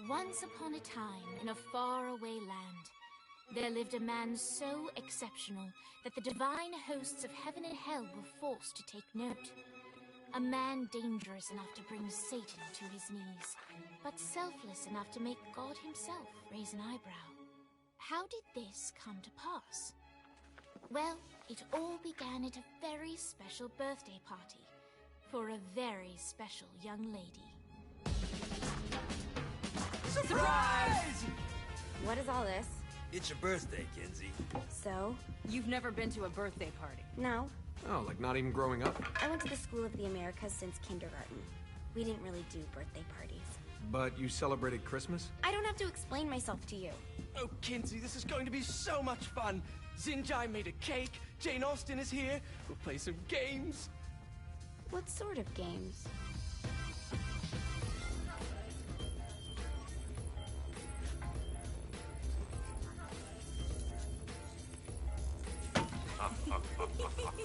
Once upon a time, in a faraway land, there lived a man so exceptional that the divine hosts of heaven and hell were forced to take note. A man dangerous enough to bring Satan to his knees, but selfless enough to make God himself raise an eyebrow. How did this come to pass? Well, it all began at a very special birthday party for a very special young lady. Surprise! What is all this? It's your birthday, Kinsey. So? You've never been to a birthday party? No. Oh, like not even growing up? I went to the School of the Americas since kindergarten. We didn't really do birthday parties. But you celebrated Christmas? I don't have to explain myself to you. Oh, Kinsey, this is going to be so much fun. Zinjai made a cake, Jane Austen is here, we'll play some games. What sort of games?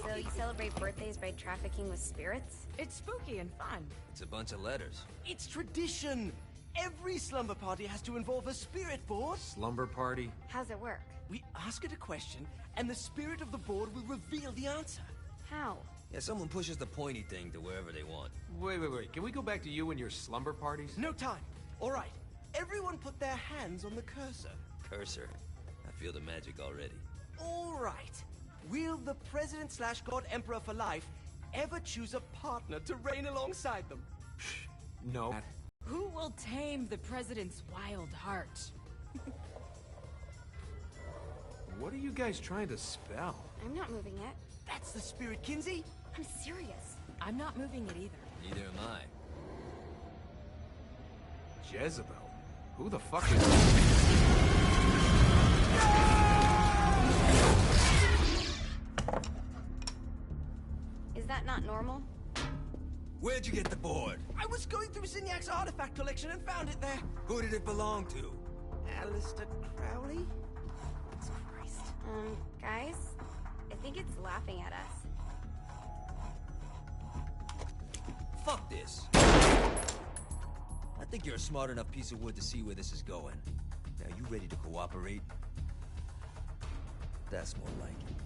So you celebrate birthdays by trafficking with spirits? It's spooky and fun. It's a bunch of letters. It's tradition. Every slumber party has to involve a spirit board. Slumber party? How's it work? We ask it a question, and the spirit of the board will reveal the answer. How? Yeah, someone pushes the pointy thing to wherever they want. Wait. Can we go back to you and your slumber parties? No time. All right. Everyone put their hands on the cursor. Cursor. I feel the magic already. All right. Will the President/God Emperor for life ever choose a partner to reign alongside them? No. Who will tame the president's wild heart? What are you guys trying to spell? I'm not moving it. That's the spirit, Kinsey. I'm serious. I'm not moving it either. Neither am I. Jezebel? Who the fuck is... Is that not normal? Where'd you get the board? I was going through Zignac's artifact collection and found it there. Who did it belong to? Alistair Crowley? Christ. Guys? I think it's laughing at us. Fuck this. I think you're a smart enough piece of wood to see where this is going. Now, you ready to cooperate? That's more like it.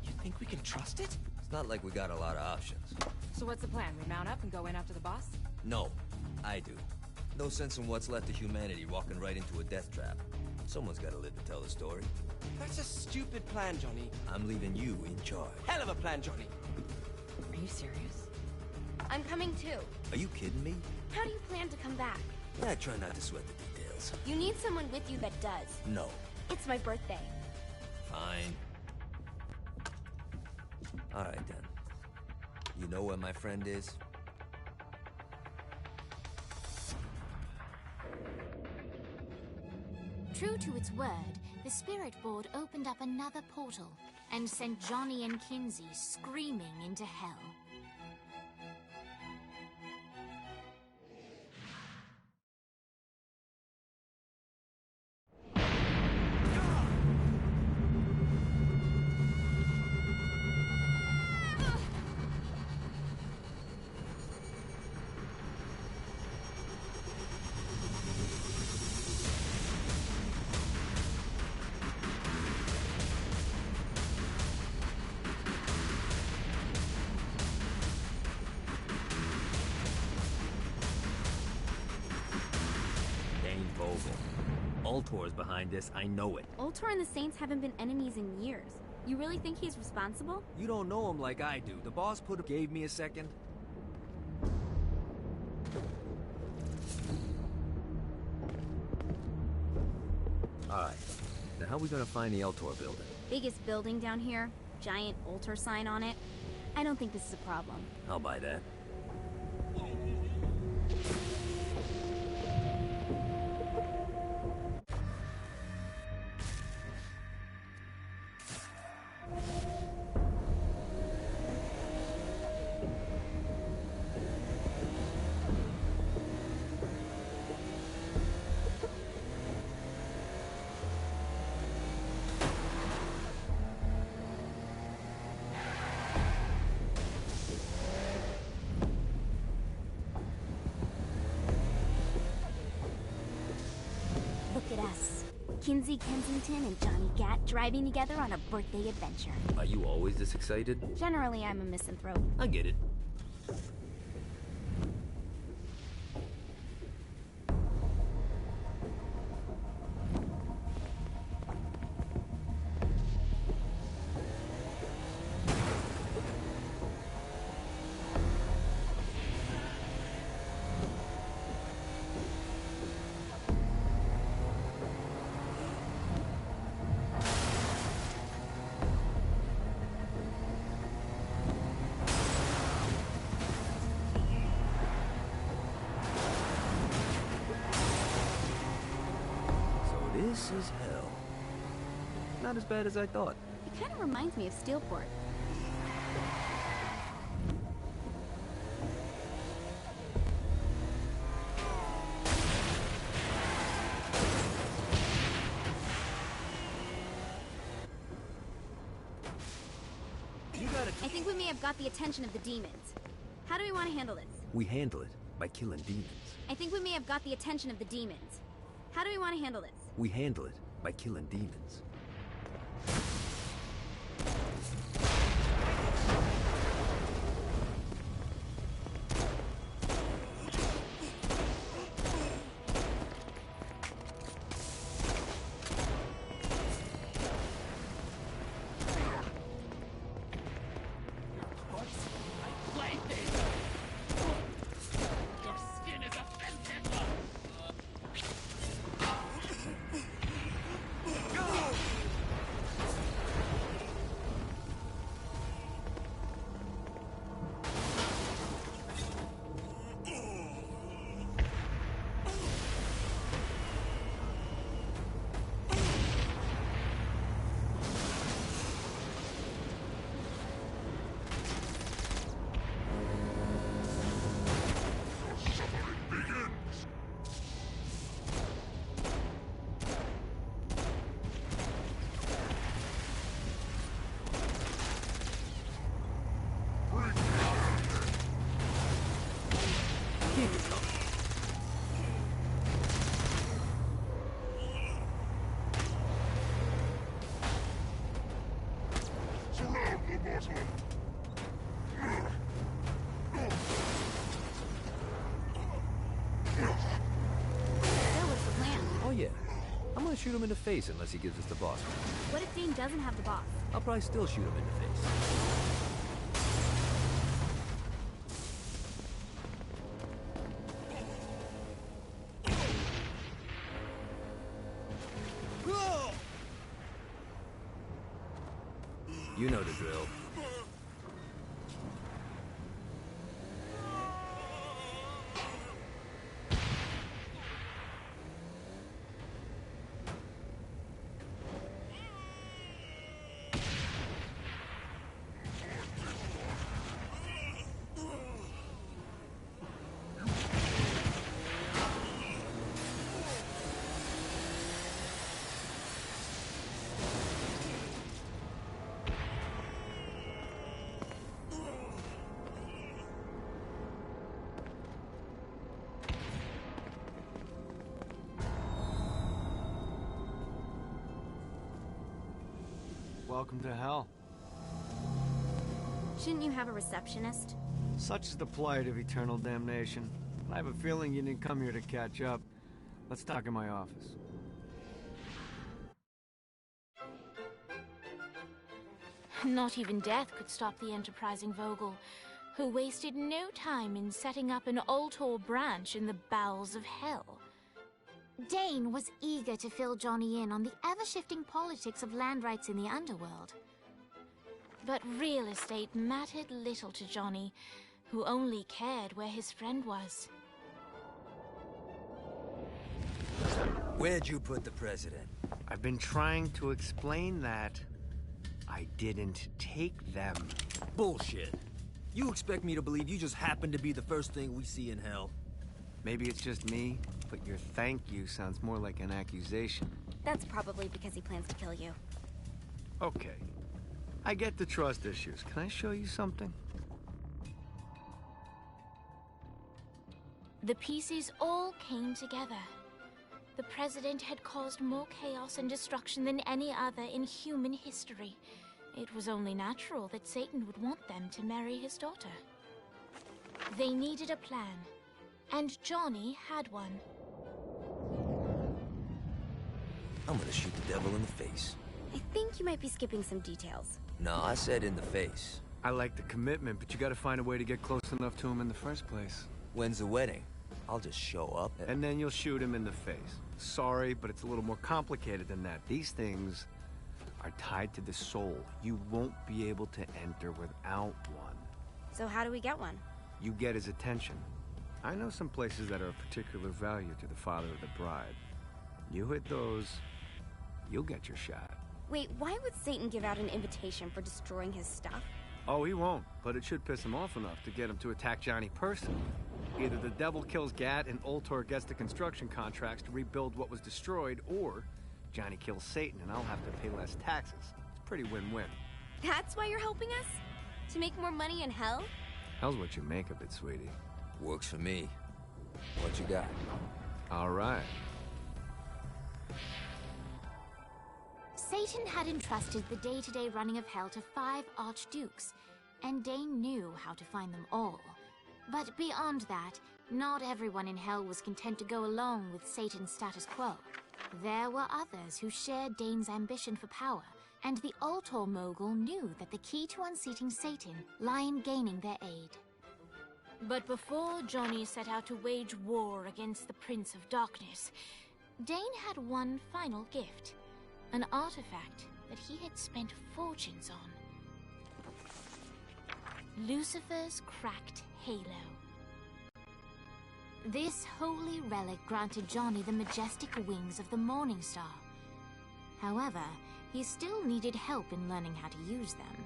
You think we can trust it? It's not like we got a lot of options. So what's the plan? We mount up and go in after the boss? No, I do. No sense in what's left of humanity walking right into a death trap. Someone's gotta live to tell the story. That's a stupid plan, Johnny. I'm leaving you in charge. Hell of a plan, Johnny. Are you serious? I'm coming too. Are you kidding me? How do you plan to come back? I try not to sweat the details. You need someone with you that does. No. It's my birthday. Fine. Alright then. You know where my friend is? True to its word, the spirit board opened up another portal and sent Johnny and Kinsey screaming into hell. Ultor's behind this, I know it. Ultor and the Saints haven't been enemies in years. You really think he's responsible? You don't know him like I do. The boss gave me a second. Alright. Now how are we gonna find the Ultor building? Biggest building down here. Giant Ultor sign on it. I don't think this is a problem. I'll buy that. Kinsey Kensington and Johnny Gat driving together on a birthday adventure. Are you always this excited? Generally, I'm a misanthrope. I get it. This is hell. Not as bad as I thought. It kind of reminds me of Steelport. I think we may have got the attention of the demons. How do we want to handle this? We handle it by killing demons. I think we may have got the attention of the demons. How do we want to handle this? We handle it by killing demons. I'm gonna shoot him in the face unless he gives us the boss. What if Dane doesn't have the boss? I'll probably still shoot him in the face. You know the drill. Welcome to hell. Shouldn't you have a receptionist? Such is the plight of eternal damnation. I have a feeling you didn't come here to catch up. Let's talk in my office. Not even death could stop the enterprising Vogel, who wasted no time in setting up an Ultor branch in the bowels of hell. Dane was eager to fill Johnny in on the ever-shifting politics of land rights in the underworld. But real estate mattered little to Johnny, who only cared where his friend was. Where'd you put the president? I've been trying to explain that. I didn't take them. Bullshit. You expect me to believe you just happened to be the first thing we see in hell? Maybe it's just me, but your thank you sounds more like an accusation. That's probably because he plans to kill you. Okay. I get the trust issues. Can I show you something? The pieces all came together. The President had caused more chaos and destruction than any other in human history. It was only natural that Satan would want them to marry his daughter. They needed a plan, and Johnny had one. I'm gonna shoot the devil in the face. I think you might be skipping some details. No, I said in the face. I like the commitment, but you gotta find a way to get close enough to him in the first place. When's the wedding? I'll just show up. And then you'll shoot him in the face. Sorry, but it's a little more complicated than that. These things are tied to the soul. You won't be able to enter without one. So how do we get one? You get his attention. I know some places that are of particular value to the father of the bride. You hit those, you'll get your shot. Wait, why would Satan give out an invitation for destroying his stuff? Oh, he won't, but it should piss him off enough to get him to attack Johnny personally. Either the devil kills Gat and Ultor gets the construction contracts to rebuild what was destroyed, or Johnny kills Satan and I'll have to pay less taxes. It's pretty win-win. That's why you're helping us? To make more money in hell? Hell's what you make of it, sweetie. Works for me. What you got? All right. Satan had entrusted the day-to-day running of hell to 5 archdukes, and Dane knew how to find them all. But beyond that, not everyone in hell was content to go along with Satan's status quo. There were others who shared Dane's ambition for power, and the Ultor mogul knew that the key to unseating Satan lay in gaining their aid. But before Johnny set out to wage war against the Prince of Darkness, Dane had one final gift. An artifact that he had spent fortunes on. Lucifer's cracked halo. This holy relic granted Johnny the majestic wings of the Morning Star. However, he still needed help in learning how to use them.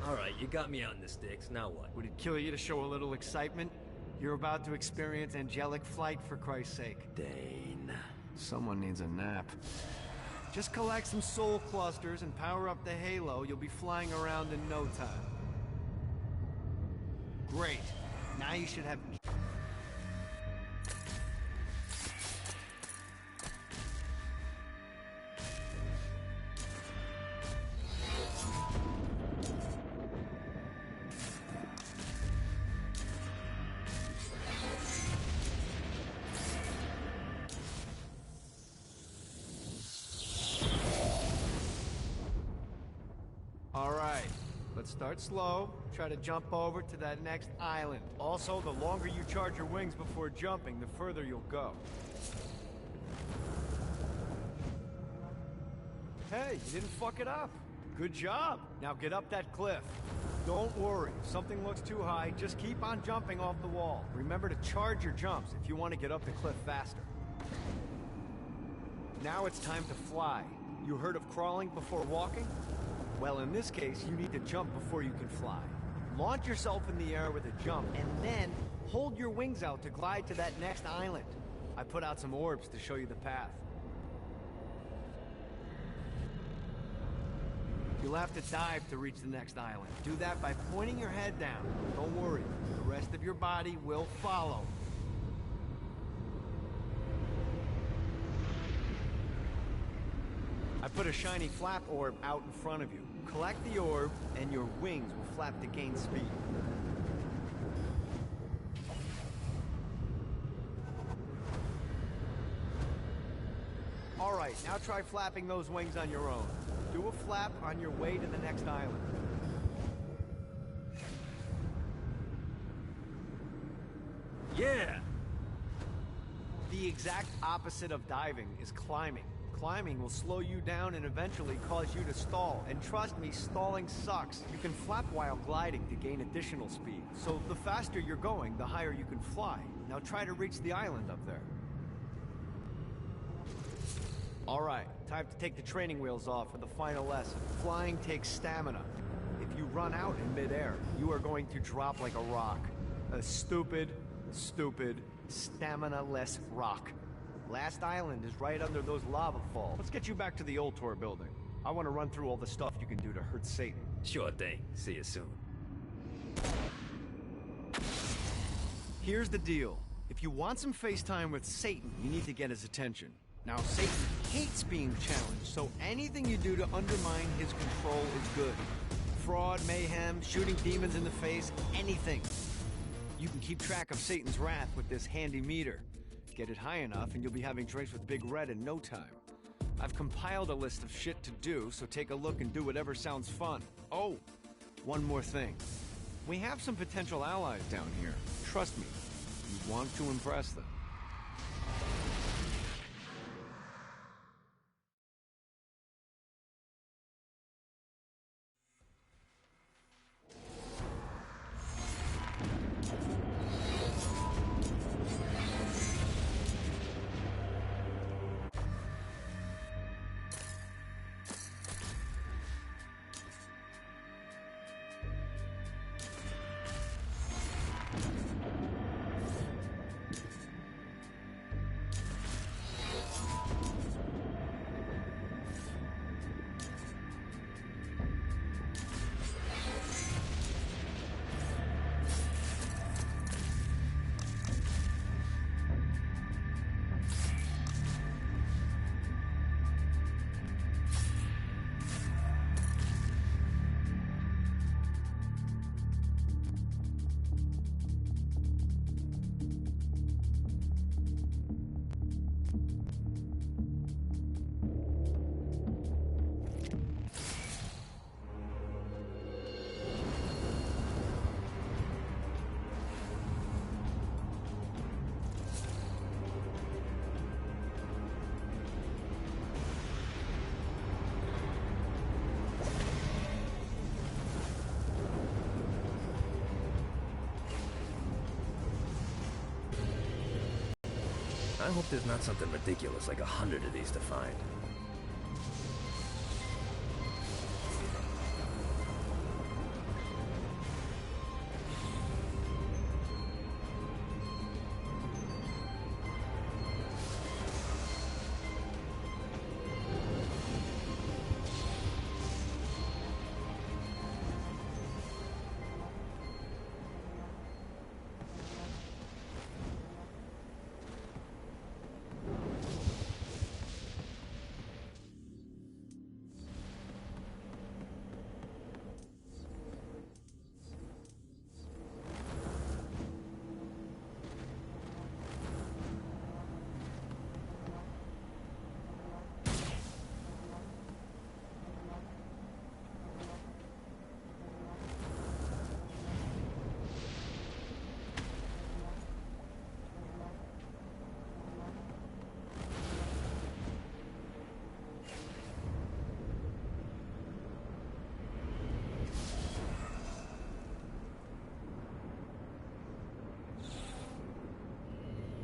Alright, you got me out in the sticks, now what? Would it kill you to show a little excitement? You're about to experience angelic flight, for Christ's sake. Dane. Someone needs a nap. Just collect some soul clusters and power up the halo. You'll be flying around in no time. Great. Now you should have... Let's start slow. Try to jump over to that next island. Also, the longer you charge your wings before jumping, the further you'll go. Hey, you didn't fuck it up. Good job. Now get up that cliff. Don't worry. If something looks too high, just keep on jumping off the wall. Remember to charge your jumps if you want to get up the cliff faster. Now it's time to fly. You heard of crawling before walking? Well, in this case, you need to jump before you can fly. Launch yourself in the air with a jump, and then hold your wings out to glide to that next island. I put out some orbs to show you the path. You'll have to dive to reach the next island. Do that by pointing your head down. Don't worry, the rest of your body will follow. I put a shiny flap orb out in front of you. Collect the orb, and your wings will flap to gain speed. Alright, now try flapping those wings on your own. Do a flap on your way to the next island. Yeah! The exact opposite of diving is climbing. Climbing will slow you down and eventually cause you to stall. And trust me, stalling sucks. You can flap while gliding to gain additional speed. So the faster you're going, the higher you can fly. Now try to reach the island up there. Alright, time to take the training wheels off for the final lesson. Flying takes stamina. If you run out in midair, you are going to drop like a rock. A stupid, stamina-less rock. Last island is right under those lava falls. Let's get you back to the Ultor building. I want to run through all the stuff you can do to hurt Satan. Sure thing. See you soon. Here's the deal. If you want some FaceTime with Satan, you need to get his attention. Now, Satan hates being challenged, so anything you do to undermine his control is good. Fraud, mayhem, shooting demons in the face, anything. You can keep track of Satan's wrath with this handy meter. Get it high enough and you'll be having drinks with Big Red in no time. I've compiled a list of shit to do, so take a look and do whatever sounds fun. Oh, one more thing. We have some potential allies down here. Trust me, you want to impress them. I hope there's not something ridiculous like 100 of these to find.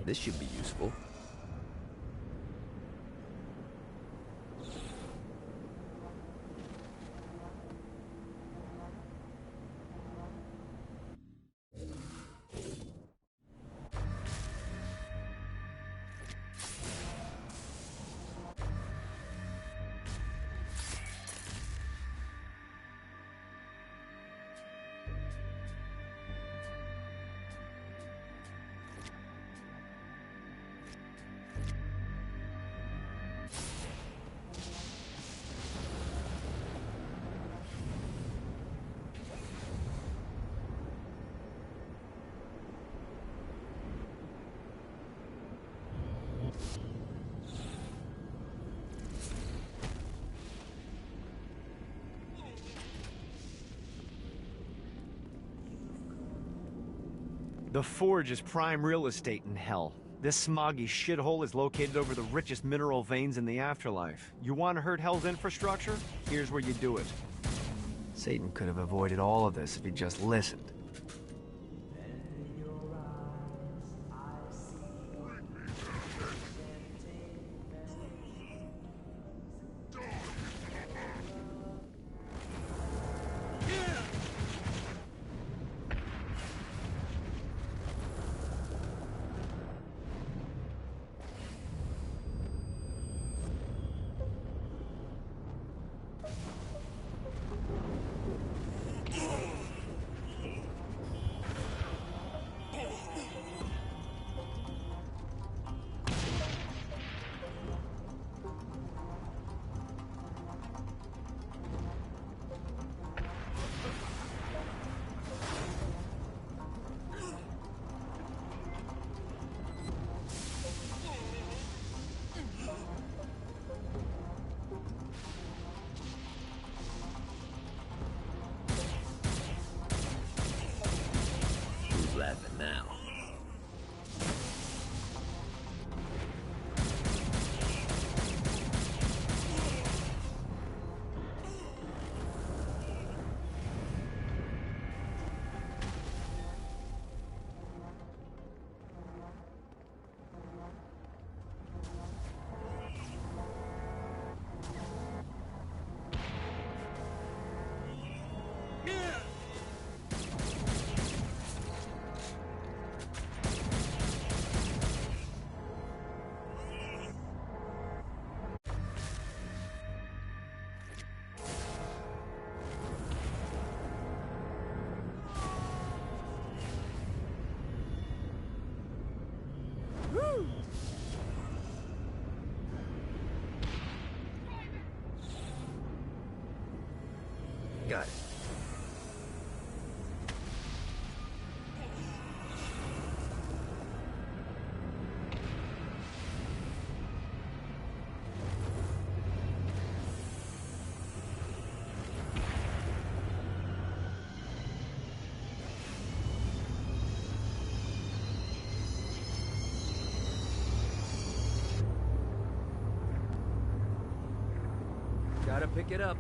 This should be useful. The Forge is prime real estate in hell. This smoggy shithole is located over the richest mineral veins in the afterlife. You want to hurt Hell's infrastructure? Here's where you do it. Satan could have avoided all of this if he just listened. Got it. Gotta pick it up.